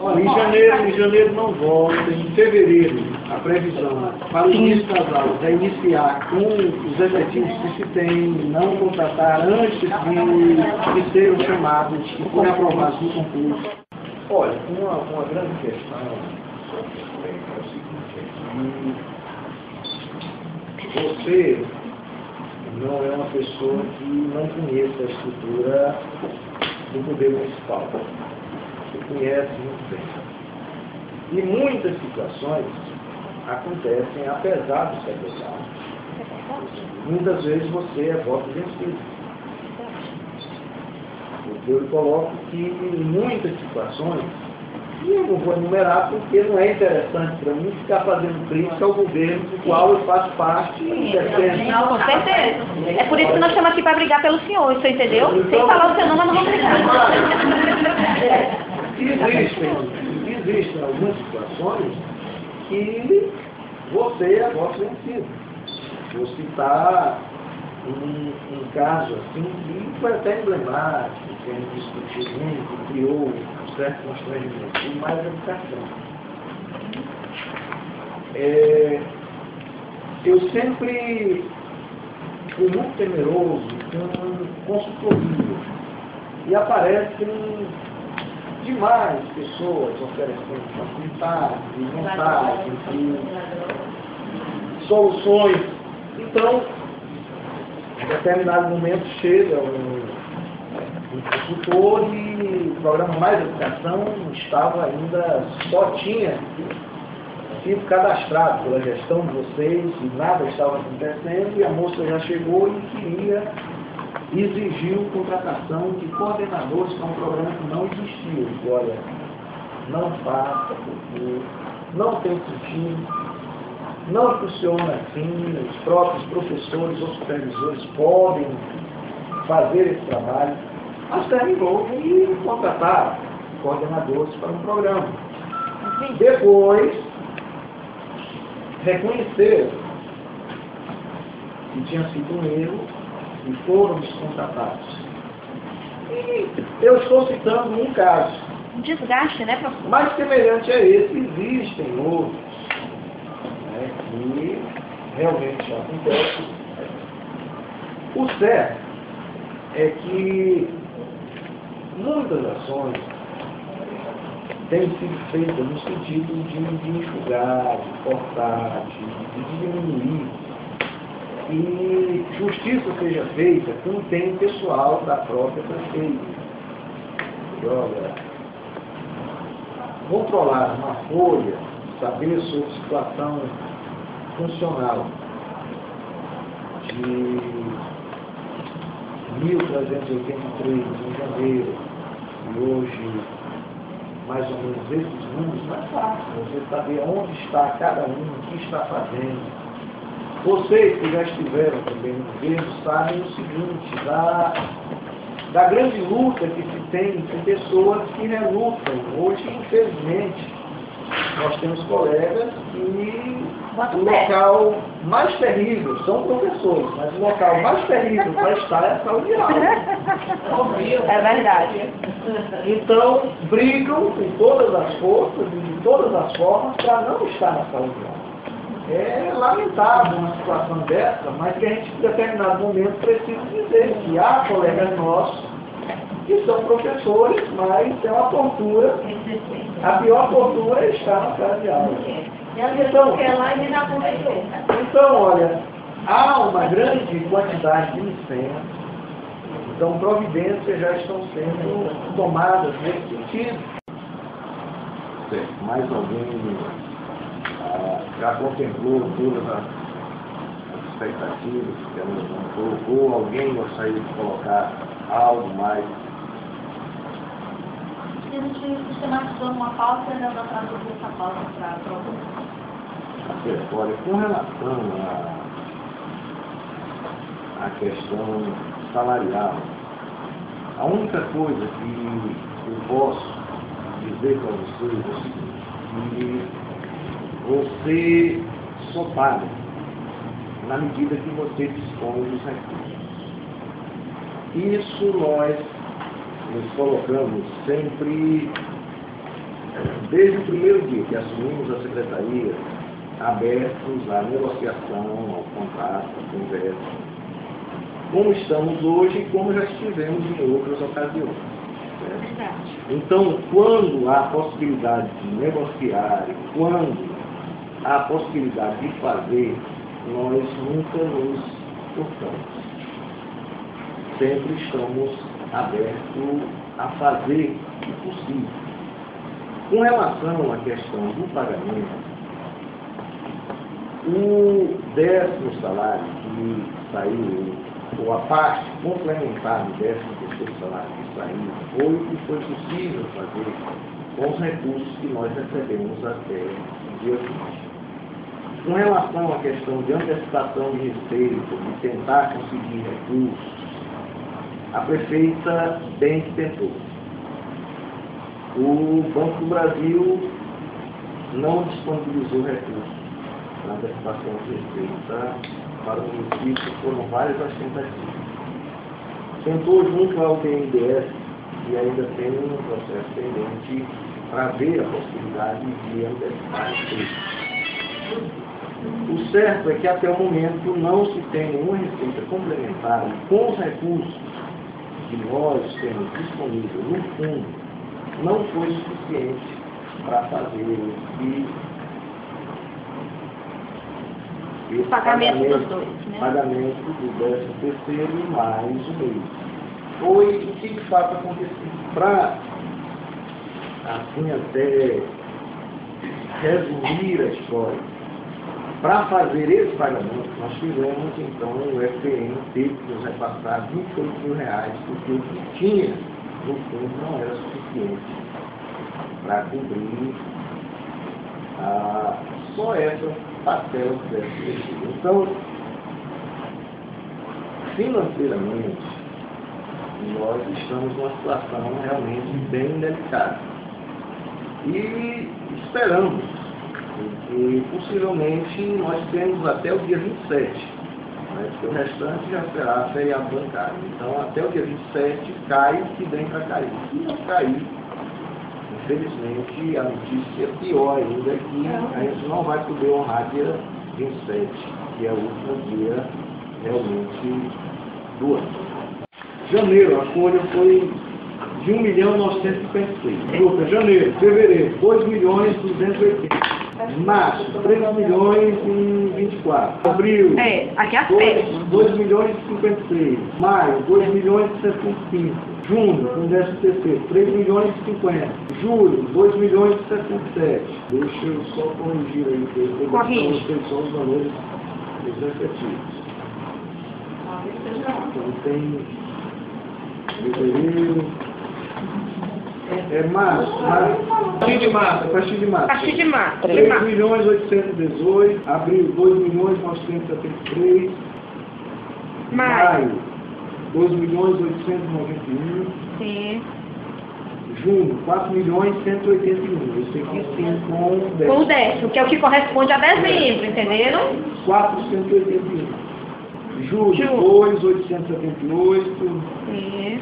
Olha, em janeiro não volta, em fevereiro a previsão para o início das aulas é iniciar com os efetivos que se tem, não contratar antes de serem chamados e forem aprovados no concurso. Olha, uma grande questão é o seguinte, você não é uma pessoa que não conhece a estrutura do poder municipal. Você conhece muito bem. E muitas situações acontecem apesar do secretário. Muitas vezes você é voto vencido. Eu lhe coloco que em muitas situações, e eu não vou enumerar porque não é interessante para mim ficar fazendo crítica ao governo do qual eu faço parte e defendo. Não, com certeza. É por isso que nós estamos aqui para brigar pelo senhor, você entendeu? Sem falar o seu nome, nós não vamos brigar. Existem algumas situações que você é voto vencido. Vou citar um caso assim que foi até emblemático, que a gente discutiu muito, criou um certo constrangimento e mais educação. Eu sempre fui muito temeroso com consultoria e aparecem demais pessoas oferecendo facilidades, vantagens e soluções. Então, em determinado momento chega um consultor e o programa Mais Educação estava ainda, só tinha sido cadastrado pela gestão de vocês e nada estava acontecendo e a moça já chegou e queria exigiu contratação de coordenadores para um programa que não existia. Eu disse, olha, não faça, porque não tem sentido, não funciona assim, os próprios professores ou supervisores podem fazer esse trabalho, mas terminou e contratar coordenadores para um programa. Depois, reconheceram que tinha sido um erro e foram descontratados. E eu estou citando um caso. Um desgaste, né, professor? Mais semelhante a esse, existem outros, né, que realmente acontecem. O certo é que muitas ações têm sido feitas no sentido de enxugar, de cortar, de diminuir. E justiça seja feita com o empenho pessoal da própria prefeita. Olha, controlar uma folha, saber sobre situação funcional de 1.383 em janeiro e hoje mais ou menos esses números, não é fácil você saber onde está cada um, o que está fazendo. Vocês que já estiveram também no governo sabem o seguinte, da grande luta que se tem com pessoas que relutam. Hoje, infelizmente, nós temos colegas que o local mais terrível são professores, mas o local mais terrível para estar é a sala de aula. É verdade. Então, brigam com todas as forças e de todas as formas para não estar na sala de aula. É lamentável uma situação dessa, mas que a gente, em determinado momento, precisa dizer que há colegas nossos que são professores, mas é uma tortura. A pior tortura é estar na sala de aula. Então, olha, há uma grande quantidade de licenças, então providências já estão sendo tomadas nesse sentido. Certo. Mais alguém já contemplou todas as expectativas que ela levantou, ou alguém gostaria de colocar algo mais? A gente sistematizou uma pauta e ainda traduzir essa pauta para a prova. Olha, com relação à questão salarial, a única coisa que eu posso dizer para vocês é o seguinte, que você só paga na medida que você dispõe dos recursos. Isso nós nos colocamos sempre desde o primeiro dia que assumimos a secretaria, abertos à negociação, ao contato, à conversa, como estamos hoje e como já estivemos em outras ocasiões. Certo? Então, quando há possibilidade de negociar, quando há possibilidade de fazer, nós nunca nos cortamos. Sempre estamos abertos a fazer o possível. Com relação à questão do pagamento, o 10º salário que saiu, ou a parte complementar do 13º salário que saiu, foi o que foi possível fazer com os recursos que nós recebemos até o dia 20. Com relação à questão de antecipação de receita, de tentar conseguir recursos, a prefeita bem que tentou. O Banco do Brasil não disponibilizou recursos na antecipação de receita para o município, foram várias as tentativas. Tentou junto ao BNDES e ainda tem um processo pendente para ver a possibilidade de antecipar recursos. O certo é que até o momento não se tem nenhuma receita complementar e com os recursos que nós temos disponível no fundo, não foi suficiente para fazer esse pagamento dos dois, né? Pagamento do 13º e mais o mês. Foi o que de fato aconteceu. Para, assim, até resumir a história, para fazer esse pagamento, nós tivemos, então, o FPM teve que nos repassar R$28.000, porque o que tinha, no fundo, não era suficiente para cobrir só essa parcela do 13º. Então, financeiramente, nós estamos numa situação realmente bem delicada. E esperamos que possivelmente nós temos até o dia 27, né, porque o restante já será feriado bancário. Então, até o dia 27 cai o que vem para cair. Se não cair, infelizmente, a notícia é pior ainda, que a gente não vai poder honrar dia 27, que é o último dia realmente do ano. Janeiro, a folha foi de 1.956.000. Outra, janeiro, fevereiro, 2.280.000. Março, 3.024.000. Abril, aqui as férias. 2.056.000. Maio, 2.075.000. Junho, com 13º, 3.050.000. Julho, 2.077.000. Deixa eu só corrigir aí, porque eu só os valores efetivos. Então tem fevereiro. Março. A partir de março. 3.818.000. Abril, 2.973.000. Maio, 2.891.000. Sim. Junho, 4.181.000. Esse aqui sim com o 10. Com o 10, que é o que corresponde a dezembro, entenderam? 481. Julho, 2.878. Sim.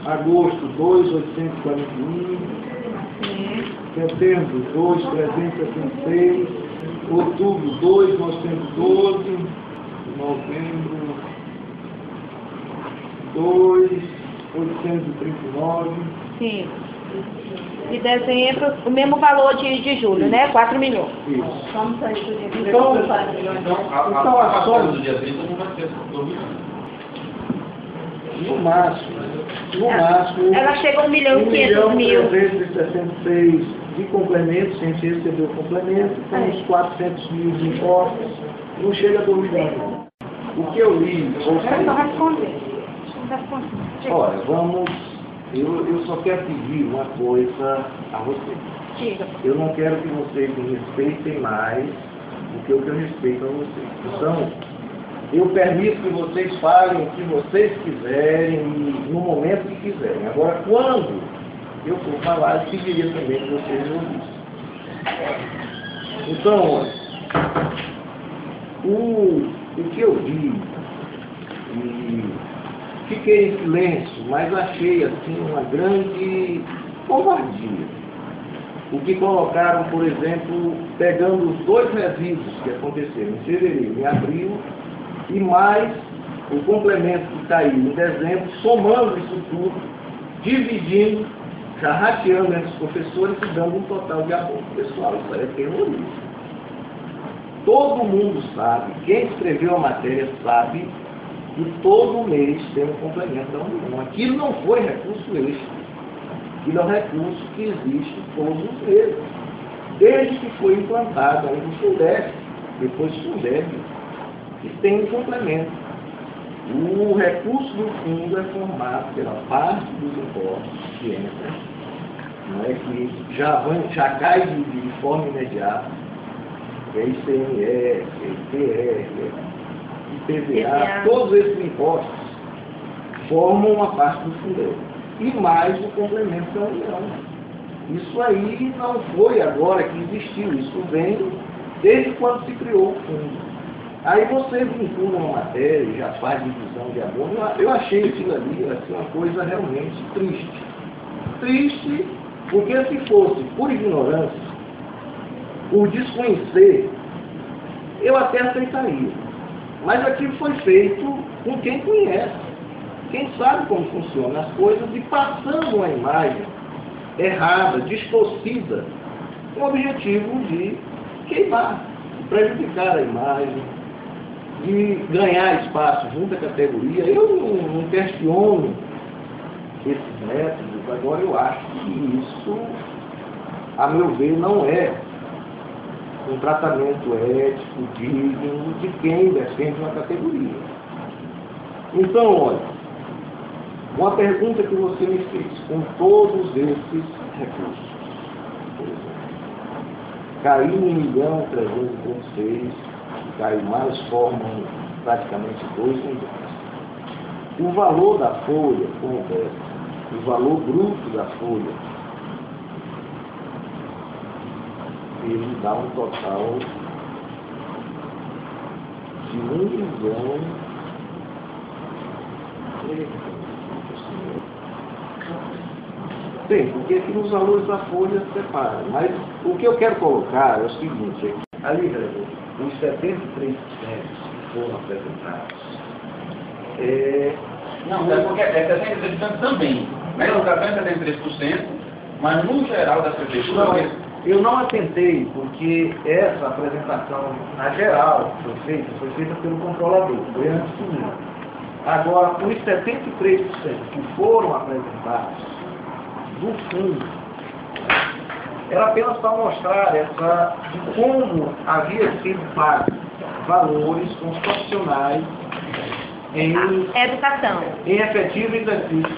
Agosto, 2.841. Sim. Setembro, 2.376. Outubro, 2.912. Novembro, 2.839. Sim. E dezembro, o mesmo valor de julho, né? 4 milhões. Isso. Vamos sair do dia 30. Então, a soma do dia 30 não vai ser 2 milhões. No máximo, Ela chega a 1.500.000. 1.366 de complemento, sem receber o complemento, com uns 400.000 de impostos, não chega a 2 milhões. O que eu li... Olha, eu só quero pedir uma coisa a vocês. Eu não quero que vocês me respeitem mais do que o que eu respeito a vocês. Então, eu permito que vocês falem o que vocês quiserem, no momento que quiserem. Agora, quando eu for falar, eu pediria também que vocês me ouvissem. Então, olha, o que eu vi, e fiquei em silêncio, mas achei assim uma grande covardia o que colocaram, por exemplo, pegando os 2 resíduos que aconteceram em fevereiro e abril, e mais o complemento que caiu em dezembro, somando isso tudo, dividindo, já rateando entre os professores e dando um total de aborto. Pessoal, isso aí é terrorismo. Todo mundo sabe, quem escreveu a matéria sabe, que todo mês tem um complemento da União. Aquilo não foi recurso extra. Aquilo é um recurso que existe todos os meses. Desde que foi implantado aí no Fundeb, depois do Fundeb, que tem um complemento. O recurso do fundo é formado pela parte dos impostos que entram, não é, que já cai de forma imediata, que é ICMS, IPR, IPVA, todos esses impostos formam uma parte do fundo. E mais o complemento da União. Isso aí não foi agora que existiu, isso vem desde quando se criou o fundo. Aí você vincula uma matéria e já faz divisão de abono. Eu achei aquilo ali assim, uma coisa realmente triste. Triste, porque se fosse por ignorância, por desconhecer, eu até aceitaria. Mas aquilo foi feito com quem conhece, quem sabe como funcionam as coisas e passando uma imagem errada, distorcida, com o objetivo de queimar, de prejudicar a imagem, de ganhar espaço junto à categoria. Eu não questiono esses métodos, agora eu acho que isso, a meu ver, não é um tratamento ético, digno de quem defende uma categoria. Então, olha, uma pergunta que você me fez, com todos esses recursos, por exemplo, caiu 1.336.000, caiu mais, formam praticamente 2 milhões. O valor da folha, como é, o valor bruto da folha, ele dá um total de 1 milhão. Bem, porque aqui nos valores da folha separa. Mas o que eu quero colocar é o seguinte, ali, os 73% que foram apresentados. Não, é porque é 73% também. Na educação é 73%, mas no geral da prefeitura... Não, eu não atentei, porque essa apresentação, na geral, foi feita pelo controlador, foi antes de mim. Agora, os 73% que foram apresentados do fundo, era apenas para mostrar como havia sido pago valores com os profissionais em educação, em efetivo exercício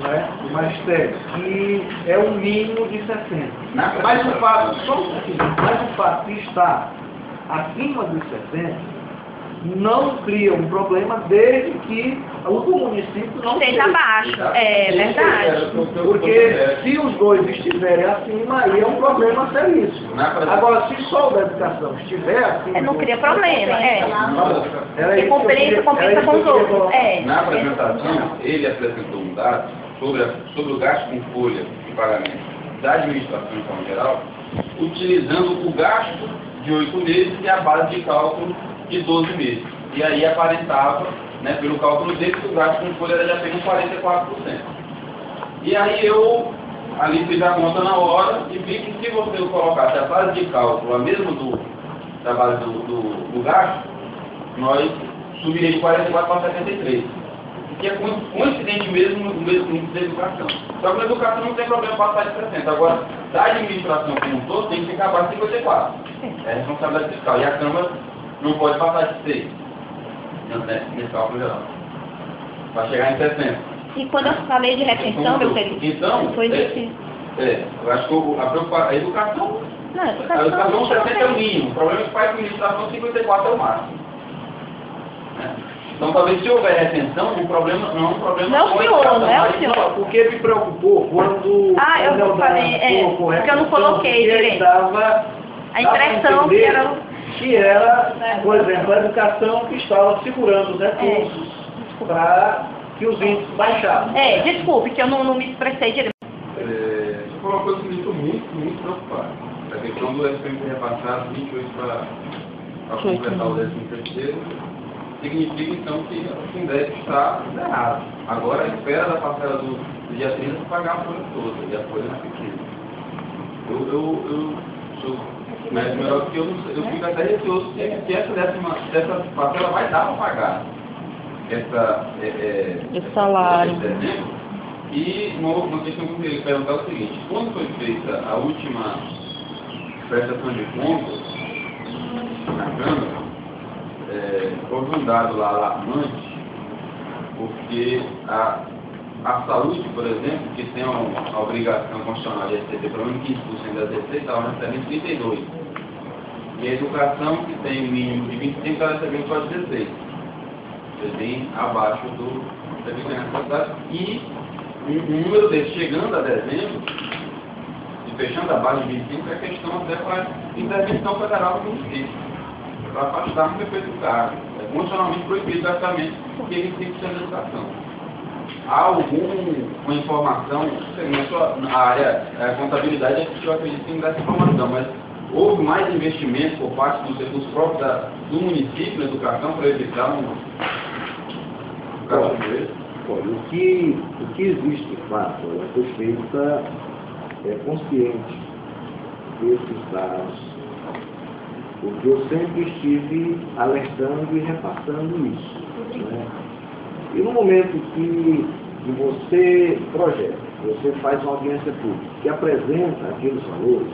né, do magistério, que é um mínimo de 60. Mas o fato, mas o fato de estar acima dos 60 não cria um problema desde que o do município não seja abaixo. É verdade. Porque se os dois estiverem acima, aí é um problema seríssimo. Agora, se só o da educação estiver acima... não cria problema, Porque compensa com os outros. Na apresentação, ele apresentou um dado sobre o gasto com folha de pagamento da administração em forma geral, utilizando o gasto de 8 meses e a base de cálculo de 12 meses. E aí aparentava, né, pelo cálculo dele, que o gasto com folha já tem uns 44%. E aí eu ali fiz a conta na hora e vi que se você colocasse a base de cálculo, a mesma da base do gasto, nós subiria de 44 para 73. Que é coincidente mesmo o mesmo índice da educação. Só que na educação não tem problema passar de 60. Agora, da administração como um todo, tem que ficar abaixo de 54. É responsabilidade fiscal. E a Câmara não pode passar de 6, nesse cálculo geral. Vai chegar em 60. E quando eu falei de retenção, meu querido, então, foi difícil. Eu acho que a educação... Não, a educação 60 é o mínimo. O problema é que para a administração 54 é o máximo. Então, talvez se houver retenção, o problema não é um problema... Não, senhor, não é o senhor. Porque me preocupou quando... eu falei, porque eu não coloquei direito. A impressão que era, por exemplo, a educação que estava segurando os recursos para que os índices baixassem. Desculpe, que eu não me expressei direito. Isso foi uma coisa que me irritou muito preocupar. A questão do SPM ter repassado 28 para completar o 13º, significa então que o Fundeb está errado. Agora a espera da parcela do dia 30 para pagar a folha toda, e a folha não é pequena. Eu sou médico melhor que eu fico até receoso que essa parcela vai dar para pagar esse salário. E uma questão que eu queria perguntar é o seguinte: quando foi feita a última prestação de contas na Câmara, houve um dado lá alarmante, porque a saúde, por exemplo, que tem a obrigação constitucional de receber pelo menos 15% das receitas, estava recebendo 32%. E a educação, que tem o mínimo de 25%, está recebendo só 16%. Bem abaixo da necessidade. E um número desse chegando a dezembro, e fechando a base de 25%, é questão até para intervenção federal do município, para afastar o prefeito do cargo. É constitucionalmente proibido, exatamente, porque ele tem que ser da educação. Há alguma informação, na área contabilidade, eu acredito que não dá essa informação, mas houve mais investimento por parte dos recursos próprios do município na educação para evitar Olha, o que existe de fato, a prefeita é consciente desses dados, porque eu sempre estive alertando e repassando isso, né? E no momento que você projeta, você faz uma audiência pública, que apresenta aqueles valores,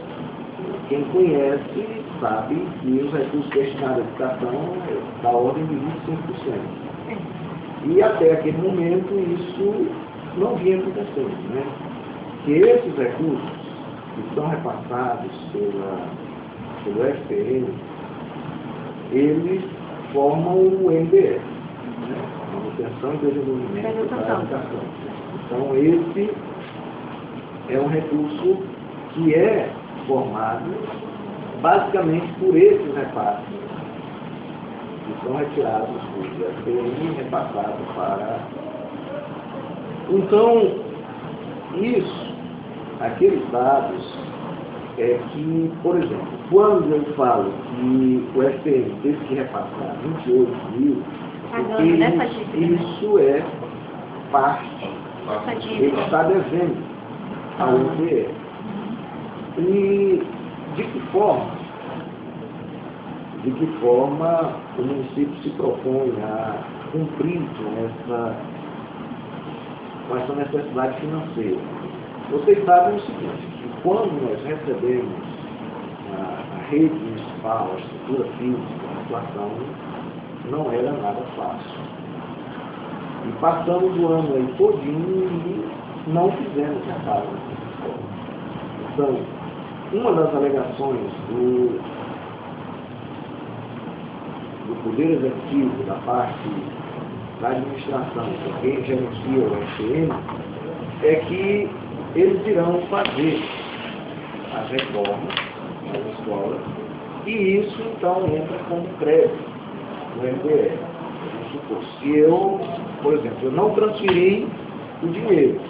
quem conhece sabe que os recursos destinados à educação é da ordem de 25%. E até aquele momento isso não vinha acontecendo, né? Que esses recursos que são repassados pelo SPM, eles formam o MDE, né? Manutenção e Desenvolvimento da Educação. Então esse é um recurso que é formado basicamente por esses repasses, que são retirados do SPM e repassados para... Então, isso, aqueles dados, é que, por exemplo, quando eu falo que o SPM teve que repassar 28 mil, isso é parte, ele está devendo ao UPE. E de que forma o município se propõe a cumprir com essa necessidade financeira? Vocês sabem o seguinte, que quando nós recebemos a rede municipal, a estrutura física, a situação não era nada fácil. E passamos o ano aí todinho e não fizemos reparo nessa escola. Então, uma das alegações do Poder Executivo, da parte da administração, de quem gerencia o SPM, é que eles irão fazer as reformas nas escolas e isso então entra como crédito no MDE. Vamos supor, se eu, por exemplo, eu não transferi o dinheiro,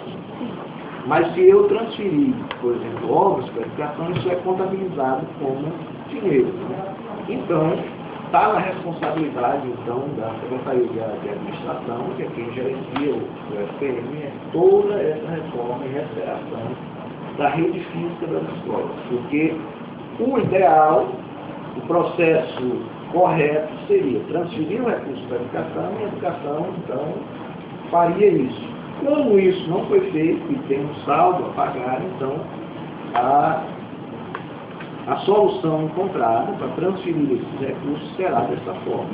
mas se eu transferir, por exemplo, obras para educação, isso é contabilizado como dinheiro, né? Então, está na responsabilidade, então, da Secretaria de Administração, que é quem gerencia o SPM, é toda essa reforma e recuperação da rede física das escolas. Porque o ideal, o processo correto seria transferir o recurso para a educação e a educação, então, faria isso. Como isso não foi feito e tem um saldo a pagar, então, a solução encontrada para transferir esses recursos será dessa forma.